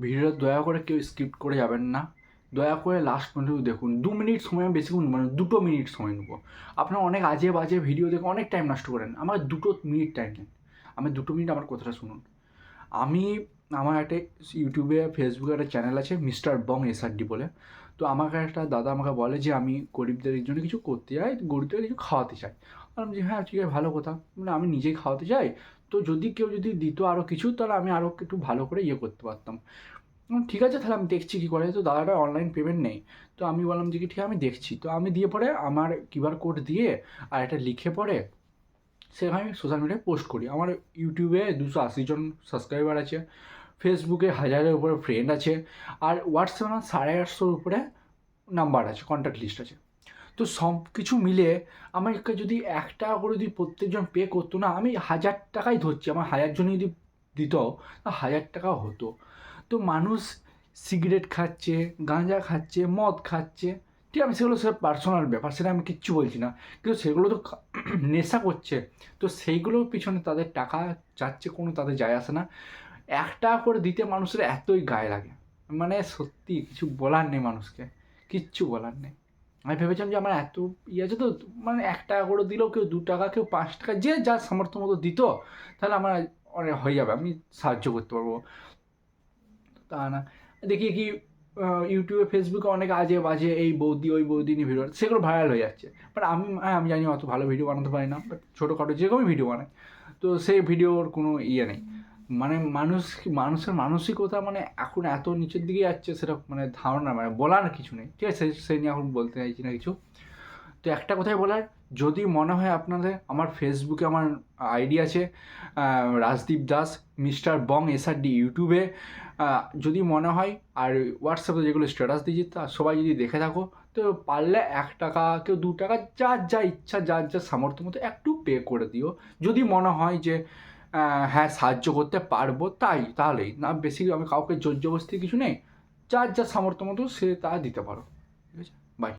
ভিডিওটা দয়া করে কেউ স্কিপ করে যাবেন না, দয়া করে লাস্ট পর্যন্ত দেখুন। 2 মিনিট সময় বেশিক্ষণ মানে 2 মিনিট সময় নেবো। আপনারা অনেক আজে বাজে ভিডিও দেখে অনেক টাইম নষ্ট করেন, আমার 2 মিনিট টাইম দেন, আমি 2 মিনিট আমার কথাটা শুনুন। আমি আমার একটা ইউটিউবে ফেসবুকে একটা চ্যানেল আছে মিস্টার বং এসআরডি বলে। তো আমাকে একটা দাদা আমাকে বলে যে আমি গরিবদের জন্য কিছু করতে চাই, গরিবদের কিছু খাওয়াতে চাই। বললাম যে হ্যাঁ ঠিক আছে, ভালো কথা। মানে আমি নিজেই খাওয়াতে চাই, তো যদি কেউ যদি দিত আরও কিছু তাহলে আমি আরও একটু ভালো করে ইয়ে করতে পারতাম। ঠিক আছে তাহলে আমি দেখছি কী করে। তো দাদাটা অনলাইন পেমেন্ট নেই, তো আমি বললাম যে কি ঠিক আছে আমি দেখছি। তো আমি দিয়ে পরে আমার কিউআর কোড দিয়ে আর একটা লিখে পরে সেখানে আমি সোশ্যাল মিডিয়ায় পোস্ট করি। আমার ইউটিউবে 280 জন সাবস্ক্রাইবার আছে, ফেসবুকে 1000-এর উপরে ফ্রেন্ড আছে, আর হোয়াটসঅ্যাপে আমার 850-এর উপরে নাম্বার আছে, কন্ট্যাক্ট লিস্ট আছে। তো সব কিছু মিলে আমাকে যদি 1 টাকা করে যদি প্রত্যেকজন পে করতো না, আমি 1000 টাকাই ধরছি, আমার 1000 জন যদি দিত, 1000 টাকাও হতো। তো মানুষ সিগারেট খাচ্ছে, গাঁজা খাচ্ছে, মদ খাচ্ছে, ঠিক আছে সেগুলো সব পার্সোনাল ব্যাপার, সেটা আমি কিচ্ছু বলছি না, কিন্তু সেগুলো তো নেশা করছে, তো সেইগুলোর পিছনে তাদের টাকা যাচ্ছে, কোনো তাদের যায় আসে না। 1 টাকা করে দিতে মানুষের এতই গায়ে লাগে, মানে সত্যি কিছু বলার নেই মানুষকে, কিচ্ছু বলার নেই। আমি ভেবেছিলাম যে আমার এত ইয়ে আছে, তো মানে 1 টাকা করে দিলেও কেউ 2 টাকা, কেউ 5 টাকা, যে যার সামর্থ্য মতো দিত, তাহলে আমার অনেক হয়ে যাবে, আমি সাহায্য করতে পারবো। তা না, দেখি কি ইউটিউবে ফেসবুকে অনেক আজে বাজে এই বৌদি ওই বৌদি নিয়ে ভিডিও, সেগুলো ভাইরাল হয়ে যাচ্ছে। বাট আমি আমি জানি অত ভালো ভিডিও বানাতে পারি না, বাট ছোটোখাটো যেরকমই ভিডিও বানাই, তো সেই ভিডিওর কোনো ইয়ে নেই। মানে মানুষের মানসিকতা মানে এখন এত নিচের দিকে যাচ্ছে, সেটা মানে ধারণা মানে বলার কিছু নেই, ঠিক আছে সে নিয়ে এখন বলতে চাইছি না কিছু। তো একটা কথাই বলার, যদি মনে হয় আপনাদের, আমার ফেসবুকে আমার আইডি আছে রাজদীপ দাস, মিস্টার বং এসআরডি ইউটিউবে, যদি মনে হয়, আর হোয়াটসঅ্যাপে যেগুলো স্ট্যাটাস দিয়েছি তা সবাই যদি দেখে থাকো, তো পারলে 1 টাকা, কেউ 2 টাকা, যার যা ইচ্ছা, যার যা সামর্থ্য মতো একটু পে করে দিও, যদি মনে হয় যে হ্যাঁ সাহায্য করতে পারবো, তাহলেই না, বেশি আমি কাউকে জোর জবরদস্তি কিছু নেই, যার যা সামর্থ্য মতো সে তা দিতে পারো, ঠিক আছে।